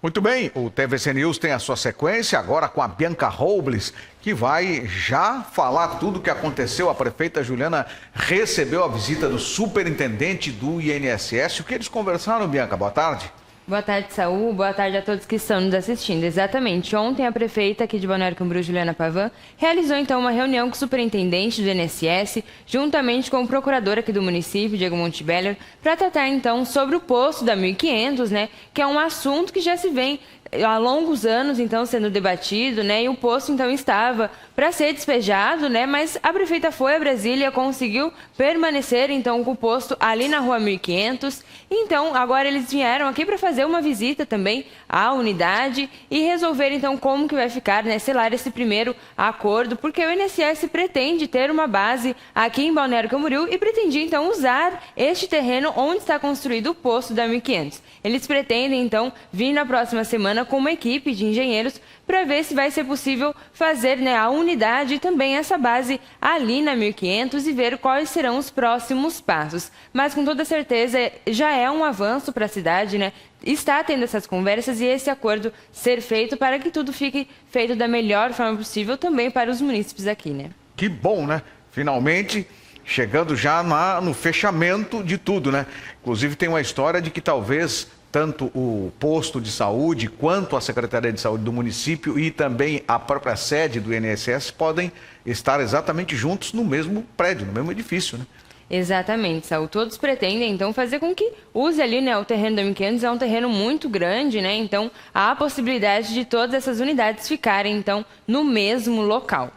Muito bem, o TVC News tem a sua sequência agora com a Bianca Robles, que vai já falar tudo o que aconteceu. A prefeita Juliana recebeu a visita do superintendente do INSS. O que eles conversaram, Bianca? Boa tarde. Boa tarde, Saúl. Boa tarde a todos que estão nos assistindo. Exatamente. Ontem, a prefeita aqui de Balneário Camboriú, Juliana Pavan, realizou então uma reunião com o superintendente do INSS, juntamente com o procurador aqui do município, Diego Montebeller, para tratar então sobre o posto da 1500, né, que é um assunto que já se vem há longos anos, então, sendo debatido, né? E o posto, então, estava para ser despejado, né? Mas a prefeita foi a Brasília, conseguiu permanecer, então, com o posto ali na rua 1500. Então, agora eles vieram aqui para fazer uma visita também à unidade e resolver, então, como que vai ficar, né? Selar esse primeiro acordo, porque o INSS pretende ter uma base aqui em Balneário Camboriú e pretendia, então, usar este terreno onde está construído o posto da 1500. Eles pretendem, então, vir na próxima semana com uma equipe de engenheiros para ver se vai ser possível fazer, né, a unidade e também essa base ali na 1500 e ver quais serão os próximos passos. Mas com toda certeza já é um avanço para a cidade, né? Está tendo essas conversas e esse acordo ser feito para que tudo fique feito da melhor forma possível também para os munícipes aqui, né? Que bom, né? Finalmente chegando já no fechamento de tudo, né? Inclusive tem uma história de que talvez tanto o posto de saúde quanto a Secretaria de Saúde do município e também a própria sede do INSS podem estar exatamente juntos no mesmo prédio, no mesmo edifício, né? Exatamente, Saúl. Todos pretendem, então, fazer com que use ali, né, o terreno da 1500, é um terreno muito grande, né? Então, há a possibilidade de todas essas unidades ficarem, então, no mesmo local.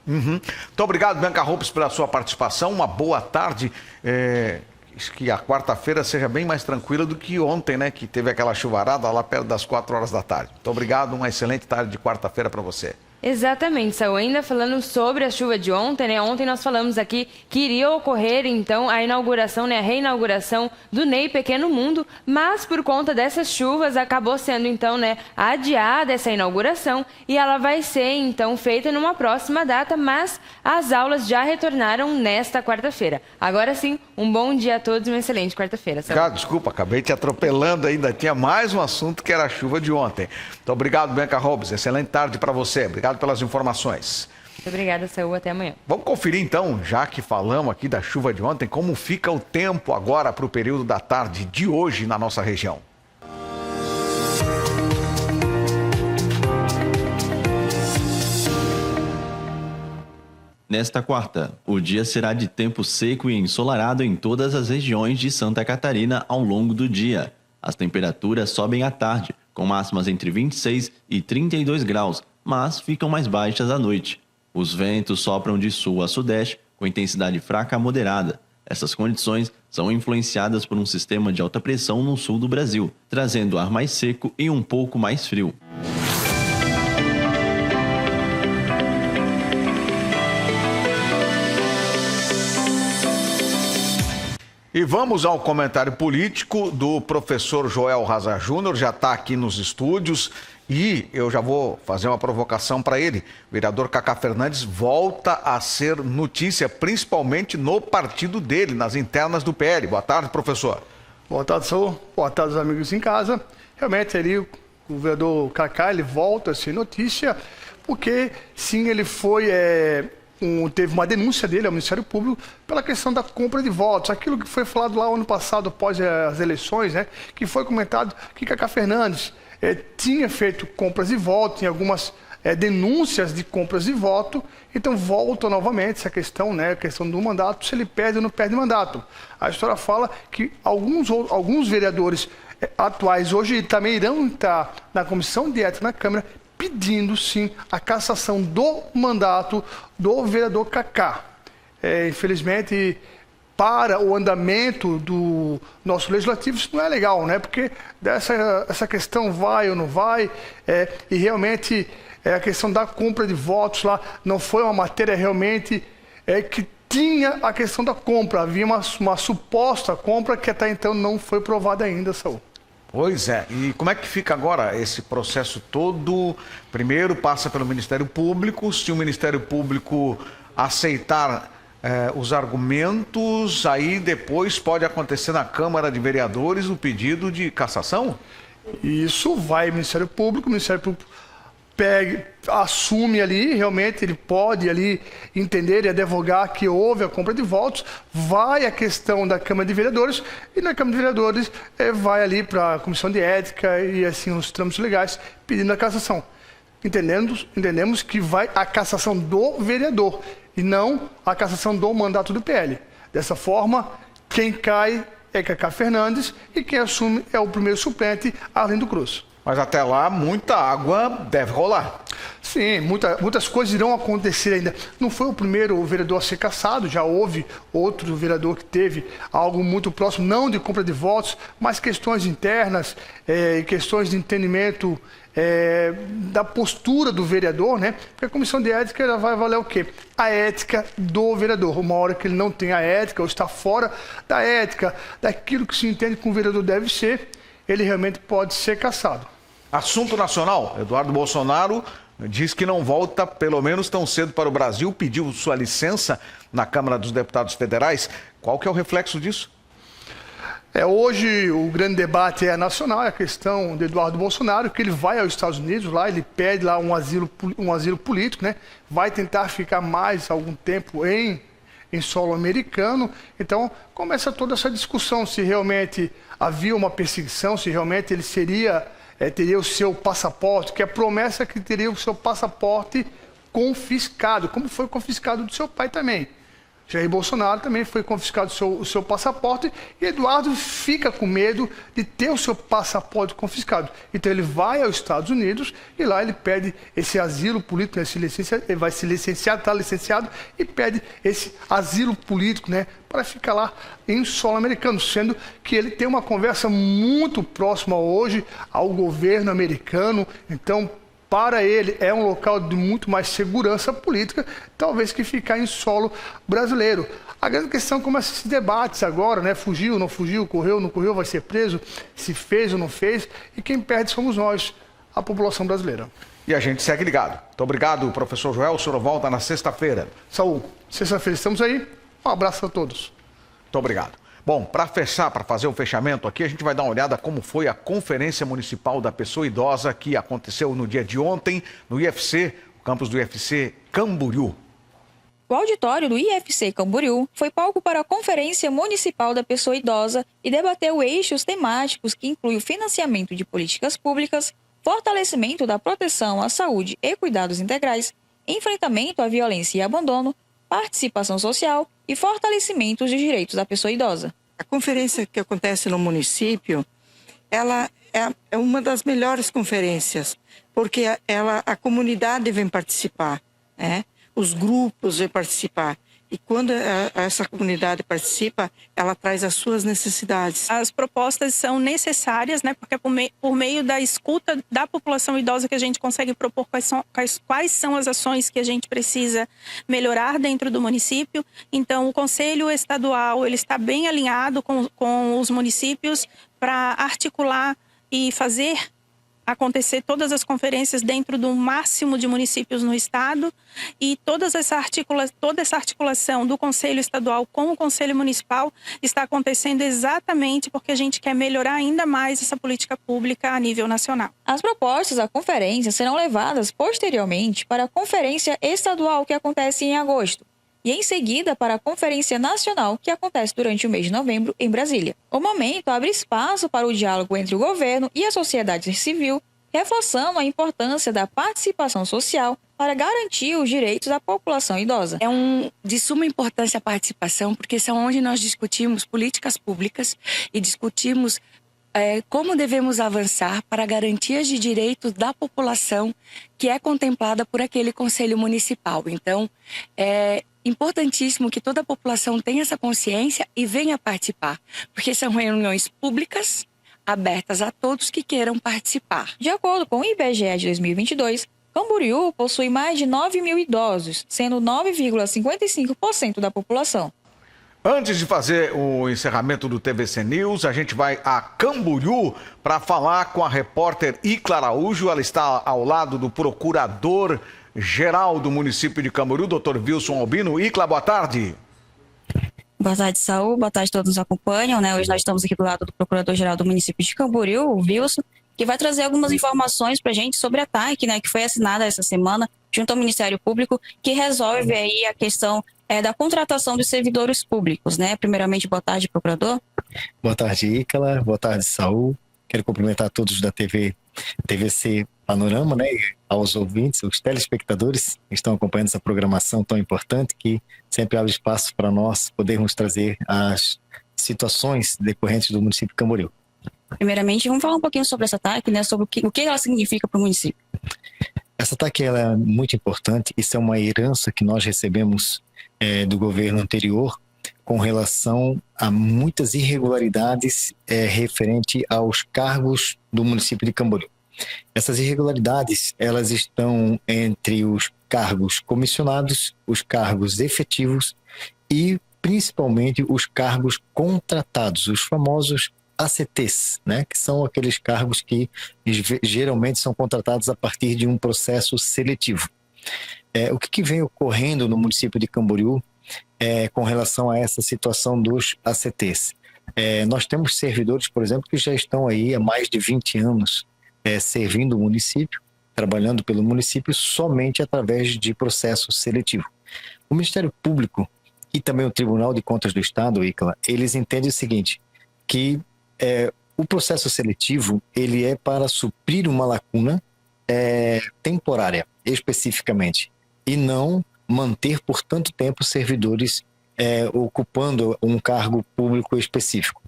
Muito obrigado, Bianca Robles, pela sua participação. Uma boa tarde. Que a quarta-feira seja bem mais tranquila do que ontem, né? Que teve aquela chuvarada lá perto das 4 horas da tarde. Muito obrigado, uma excelente tarde de quarta-feira para você. Exatamente, Saúl. Ainda falando sobre a chuva de ontem, né? Ontem nós falamos aqui que iria ocorrer, então, a inauguração, né? A reinauguração do Ney Pequeno Mundo, mas por conta dessas chuvas acabou sendo, então, né? Adiada essa inauguração e ela vai ser, então, feita numa próxima data, mas as aulas já retornaram nesta quarta-feira. Agora sim, um bom dia a todos e uma excelente quarta-feira, Saúl. Cara, desculpa, acabei te atropelando ainda. Tinha mais um assunto que era a chuva de ontem. Muito obrigado, Bianca Robles. Excelente tarde para você. Obrigado pelas informações. Muito obrigada, Saúl. Até amanhã. Vamos conferir então, já que falamos aqui da chuva de ontem, como fica o tempo agora para o período da tarde de hoje na nossa região. Nesta quarta, o dia será de tempo seco e ensolarado em todas as regiões de Santa Catarina ao longo do dia. As temperaturas sobem à tarde, com máximas entre 26 e 32 graus, mas ficam mais baixas à noite. Os ventos sopram de sul a sudeste, com intensidade fraca a moderada. Essas condições são influenciadas por um sistema de alta pressão no sul do Brasil, trazendo ar mais seco e um pouco mais frio. E vamos ao comentário político do professor Joel Raza Júnior, já está aqui nos estúdios e eu já vou fazer uma provocação para ele. O vereador Cacá Fernandes volta a ser notícia, principalmente no partido dele, nas internas do PL. Boa tarde, professor. Boa tarde, Saúl. Boa tarde, os amigos em casa. Realmente, ali, o vereador Cacá, ele volta a ser notícia, porque, sim, ele foi... teve uma denúncia dele ao Ministério Público pela questão da compra de votos. Aquilo que foi falado lá ano passado, após as eleições, né, que foi comentado que Cacá Fernandes tinha feito compras de voto, tinha algumas denúncias de compras de voto, então volta novamente essa questão, né, a questão do mandato, se ele perde ou não perde mandato. A história fala que alguns vereadores atuais hoje também irão estar na comissão de ética na Câmara, pedindo, sim, a cassação do mandato do vereador Cacá. Infelizmente, para o andamento do nosso legislativo, isso não é legal, né? Porque essa questão vai ou não vai, e realmente a questão da compra de votos lá não foi uma matéria realmente que tinha a questão da compra. Havia uma suposta compra que até então não foi provada ainda, Saúl. Pois é, e como é que fica agora esse processo todo? Primeiro passa pelo Ministério Público, se o Ministério Público aceitar os argumentos, aí depois pode acontecer na Câmara de Vereadores o pedido de cassação? Isso vai ao Ministério Público, o Ministério Público assume ali, realmente ele pode ali entender e advogar que houve a compra de votos, vai a questão da Câmara de Vereadores e na Câmara de Vereadores vai ali para a Comissão de Ética e assim os trâmites legais pedindo a cassação. Entendemos que vai a cassação do vereador e não a cassação do mandato do PL. Dessa forma, quem cai é Cacá Fernandes e quem assume é o primeiro suplente, Arlindo Cruz. Mas até lá, muita água deve rolar. Sim, muitas coisas irão acontecer ainda. Não foi o primeiro vereador a ser cassado, já houve outro vereador que teve algo muito próximo, não de compra de votos, mas questões internas, questões de entendimento da postura do vereador, né? Porque a comissão de ética ela vai valer o quê? A ética do vereador. Uma hora que ele não tem a ética ou está fora da ética, daquilo que se entende que um vereador deve ser, ele realmente pode ser cassado. Assunto nacional. Eduardo Bolsonaro diz que não volta, pelo menos tão cedo, para o Brasil. Pediu sua licença na Câmara dos Deputados Federais. Qual que é o reflexo disso? Hoje o grande debate nacional, é a questão de Eduardo Bolsonaro, que ele vai aos Estados Unidos, lá ele pede lá um asilo político, né? Vai tentar ficar mais algum tempo em solo americano. Então começa toda essa discussão se realmente havia uma perseguição, se realmente ele teria o seu passaporte, que a promessa é que teria o seu passaporte confiscado, como foi confiscado do seu pai também. Jair Bolsonaro também foi confiscado o seu passaporte e Eduardo fica com medo de ter o seu passaporte confiscado. Então ele vai aos Estados Unidos e lá ele pede esse asilo político, né? Ele vai se licenciar, está licenciado e pede esse asilo político, né? Para ficar lá em solo americano, sendo que ele tem uma conversa muito próxima hoje ao governo americano. Então, para ele é um local de muito mais segurança política, talvez que ficar em solo brasileiro. A grande questão começa esses debates agora, né? Fugiu, não fugiu, correu, não correu, vai ser preso, se fez ou não fez, e quem perde somos nós, a população brasileira. E a gente segue ligado. Muito obrigado, professor Joel. O senhor volta na sexta-feira. Saúl, sexta-feira estamos aí. Um abraço a todos. Muito obrigado. Bom, para fazer o fechamento aqui, a gente vai dar uma olhada como foi a Conferência Municipal da Pessoa Idosa que aconteceu no dia de ontem no IFC, o campus do IFC Camboriú. O auditório do IFC Camboriú foi palco para a Conferência Municipal da Pessoa Idosa e debateu eixos temáticos que incluem o financiamento de políticas públicas, fortalecimento da proteção à saúde e cuidados integrais, enfrentamento à violência e abandono, participação social e fortalecimento dos direitos da pessoa idosa. A conferência que acontece no município, ela é uma das melhores conferências, porque a comunidade vem participar, né? Os grupos vêm participar. E quando essa comunidade participa, ela traz as suas necessidades. As propostas são necessárias, né? Porque é por meio da escuta da população idosa que a gente consegue propor quais são as ações que a gente precisa melhorar dentro do município. Então, o Conselho Estadual ele está bem alinhado com os municípios para articular e fazer acontecer todas as conferências dentro do máximo de municípios no estado e toda essa articulação do Conselho Estadual com o Conselho Municipal está acontecendo exatamente porque a gente quer melhorar ainda mais essa política pública a nível nacional. As propostas da conferência serão levadas posteriormente para a Conferência Estadual que acontece em agosto e em seguida para a Conferência Nacional, que acontece durante o mês de novembro em Brasília. O momento abre espaço para o diálogo entre o governo e a sociedade civil, reforçando a importância da participação social para garantir os direitos da população idosa. É de suma importância a participação, porque são onde nós discutimos políticas públicas e discutimos como devemos avançar para garantias de direitos da população que é contemplada por aquele Conselho Municipal. Então, é importantíssimo que toda a população tenha essa consciência e venha participar, porque são reuniões públicas abertas a todos que queiram participar. De acordo com o IBGE de 2022, Camboriú possui mais de 9 mil idosos, sendo 9,55% da população. Antes de fazer o encerramento do TVC News, a gente vai a Camboriú para falar com a repórter Icla Araújo. Ela está ao lado do procurador-geral do município de Camboriú, Dr. Wilson Albino. Icla, boa tarde. Boa tarde, Saúl. Boa tarde a todos que nos acompanham, né? Hoje nós estamos aqui do lado do Procurador-Geral do município de Camboriú, o Wilson, que vai trazer algumas informações para a gente sobre a TAC, né, que foi assinada essa semana junto ao Ministério Público, que resolve aí a questão da contratação dos servidores públicos, né? Primeiramente, boa tarde, procurador. Boa tarde, Ícala. Boa tarde, Saul. Quero cumprimentar todos da TVC Panorama, né? E aos ouvintes, os telespectadores que estão acompanhando essa programação tão importante que sempre abre espaço para nós podermos trazer as situações decorrentes do município de Camboriú. Primeiramente, vamos falar um pouquinho sobre essa TAC, né? Sobre o que ela significa para o município. Essa TAC ela é muito importante. Isso é uma herança que nós recebemos do governo anterior com relação a muitas irregularidades referente aos cargos do município de Camboriú. Essas irregularidades, elas estão entre os cargos comissionados, os cargos efetivos e principalmente os cargos contratados, os famosos ACTs, né, que são aqueles cargos que geralmente são contratados a partir de um processo seletivo. O que vem ocorrendo no município de Camboriú com relação a essa situação dos ACTs? Nós temos servidores, por exemplo, que já estão aí há mais de 20 anos servindo o município, trabalhando pelo município somente através de processo seletivo. O Ministério Público e também o Tribunal de Contas do Estado, Ícala, eles entendem o seguinte, que o processo seletivo ele é para suprir uma lacuna temporária, especificamente, e não manter por tanto tempo servidores ocupando um cargo público específico.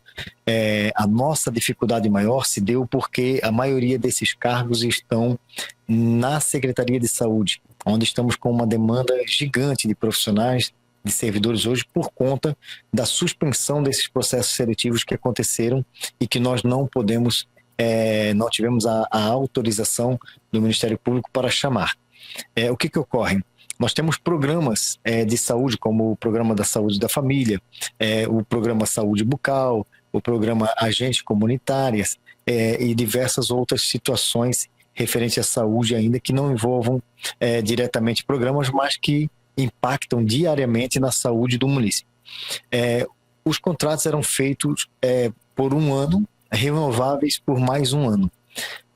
A nossa dificuldade maior se deu porque a maioria desses cargos estão na Secretaria de Saúde, onde estamos com uma demanda gigante de profissionais, de servidores hoje, por conta da suspensão desses processos seletivos que aconteceram e que nós não podemos, não tivemos a autorização do Ministério Público para chamar. O que ocorre? Nós temos programas de saúde, como o Programa da Saúde da Família, o Programa Saúde Bucal, o Programa Agentes Comunitárias e diversas outras situações referentes à saúde ainda que não envolvam diretamente programas, mas que impactam diariamente na saúde do município. Os contratos eram feitos por um ano, renováveis por mais um ano.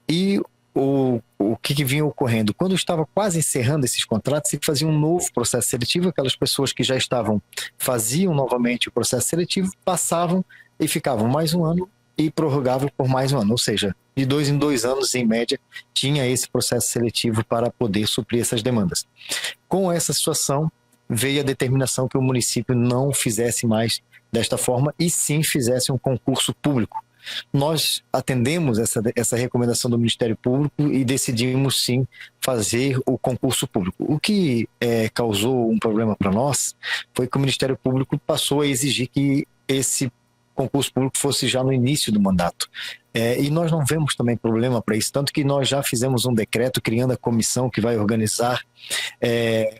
E o que vinha ocorrendo? Quando estava quase encerrando esses contratos, se fazia um novo processo seletivo, aquelas pessoas que já estavam, faziam novamente o processo seletivo, passavam e ficavam mais um ano e prorrogavam por mais um ano, ou seja, de 2 em 2 anos, em média, tinha esse processo seletivo para poder suprir essas demandas. Com essa situação, veio a determinação que o município não fizesse mais desta forma e sim fizesse um concurso público. Nós atendemos essa recomendação do Ministério Público e decidimos sim fazer o concurso público. O que causou um problema para nós foi que o Ministério Público passou a exigir que esse concurso público fosse já no início do mandato. E nós não vemos também problema para isso, tanto que nós já fizemos um decreto criando a comissão que vai organizar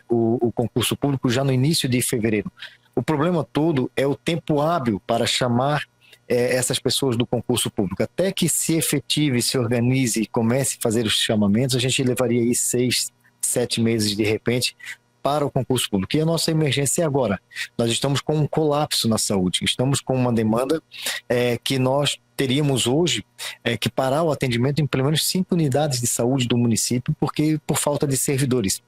o concurso público já no início de fevereiro. O problema todo é o tempo hábil para chamar essas pessoas do concurso público. Até que se efetive, se organize e comece a fazer os chamamentos, a gente levaria aí 6, 7 meses de repente para o concurso público. E a nossa emergência é agora. Nós estamos com um colapso na saúde, estamos com uma demanda que nós teríamos hoje que parar o atendimento em pelo menos 5 unidades de saúde do município, porque por falta de servidores.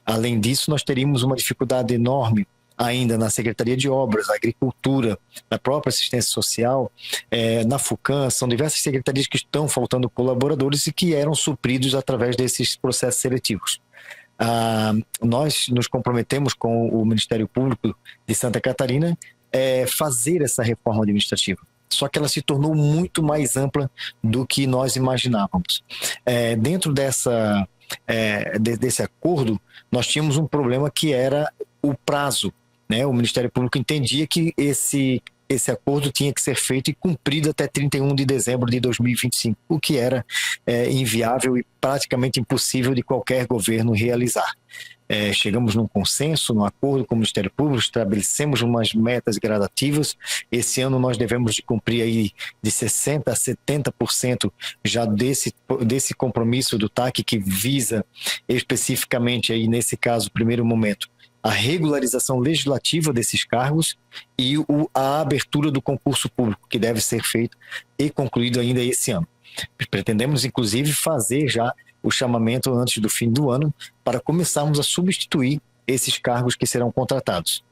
Além disso, nós teríamos uma dificuldade enorme ainda na Secretaria de Obras, Agricultura, na própria Assistência Social, na FUCAM, são diversas secretarias que estão faltando colaboradores e que eram supridos através desses processos seletivos. Nós nos comprometemos com o Ministério Público de Santa Catarina fazer essa reforma administrativa. Só que ela se tornou muito mais ampla do que nós imaginávamos. Dentro desse acordo, nós tínhamos um problema que era o prazo. O Ministério Público entendia que esse acordo tinha que ser feito e cumprido até 31 de dezembro de 2025, o que era inviável e praticamente impossível de qualquer governo realizar. Chegamos num consenso, num acordo com o Ministério Público, estabelecemos umas metas gradativas. Esse ano nós devemos de cumprir aí de 60% a 70% já desse compromisso do TAC, que visa especificamente aí nesse caso, primeiro momento, a regularização legislativa desses cargos e a abertura do concurso público, que deve ser feito e concluído ainda esse ano. Pretendemos, inclusive, fazer já o chamamento antes do fim do ano para começarmos a substituir esses cargos que serão contratados.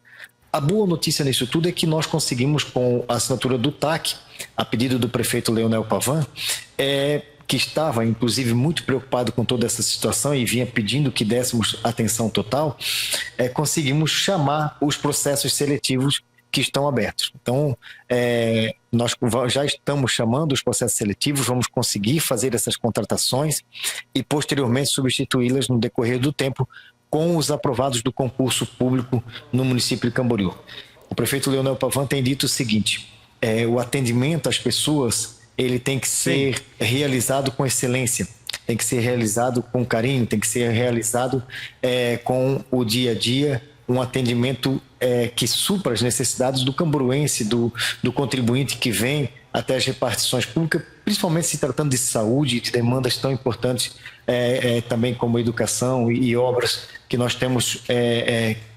A boa notícia nisso tudo é que nós conseguimos, com a assinatura do TAC, a pedido do prefeito Leonel Pavan, que estava, inclusive, muito preocupado com toda essa situação e vinha pedindo que dessemos atenção total, conseguimos chamar os processos seletivos que estão abertos. Então, nós já estamos chamando os processos seletivos, vamos conseguir fazer essas contratações e, posteriormente, substituí-las no decorrer do tempo com os aprovados do concurso público no município de Camboriú. O prefeito Leonel Pavan tem dito o seguinte: o atendimento às pessoas ele tem que ser realizado com excelência, tem que ser realizado com carinho, tem que ser realizado com o dia a dia, um atendimento que supra as necessidades do camboruense, do contribuinte que vem até as repartições públicas, principalmente se tratando de saúde e de demandas tão importantes também como educação e obras que nós temos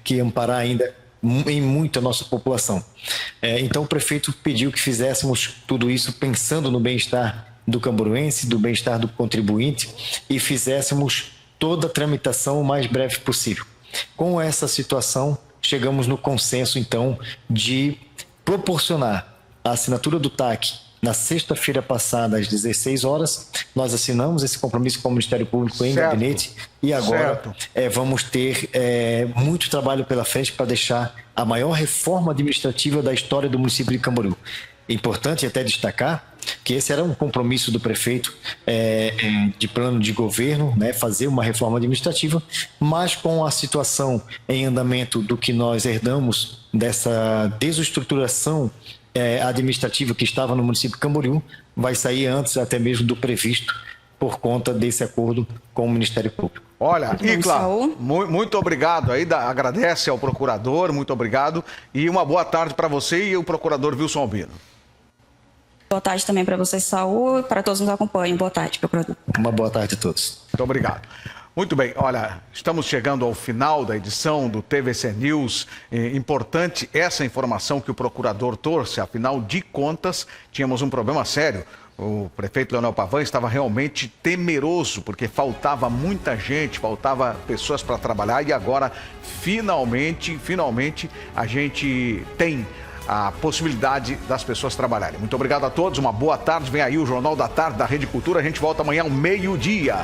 que amparar ainda em muito a nossa população. Então o prefeito pediu que fizéssemos tudo isso pensando no bem-estar do camboruense, do bem-estar do contribuinte e fizéssemos toda a tramitação o mais breve possível. Com essa situação, chegamos no consenso, então, de proporcionar a assinatura do TAC na sexta-feira passada, às 16 horas. Nós assinamos esse compromisso com o Ministério Público em gabinete e agora vamos ter muito trabalho pela frente para deixar a maior reforma administrativa da história do município de Camboriú. É importante até destacar que esse era um compromisso do prefeito de plano de governo, né, fazer uma reforma administrativa, mas com a situação em andamento do que nós herdamos dessa desestruturação administrativa que estava no município de Camboriú, vai sair antes até mesmo do previsto por conta desse acordo com o Ministério Público. Olha, Icla, muito obrigado aí, agradece ao procurador, muito obrigado e uma boa tarde para você e o procurador Wilson Albino. Boa tarde também para você, Saúl, e para todos que nos acompanham. Boa tarde, procurador. Uma boa tarde a todos. Muito obrigado. Muito bem, olha, estamos chegando ao final da edição do TVC News. Importante essa informação que o procurador trouxe, afinal de contas, tínhamos um problema sério. O prefeito Leonel Pavan estava realmente temeroso, porque faltava muita gente, faltava pessoas para trabalhar e agora, finalmente, a gente tem a possibilidade das pessoas trabalharem. Muito obrigado a todos, uma boa tarde. Vem aí o Jornal da Tarde da Rede Cultura. A gente volta amanhã ao meio-dia.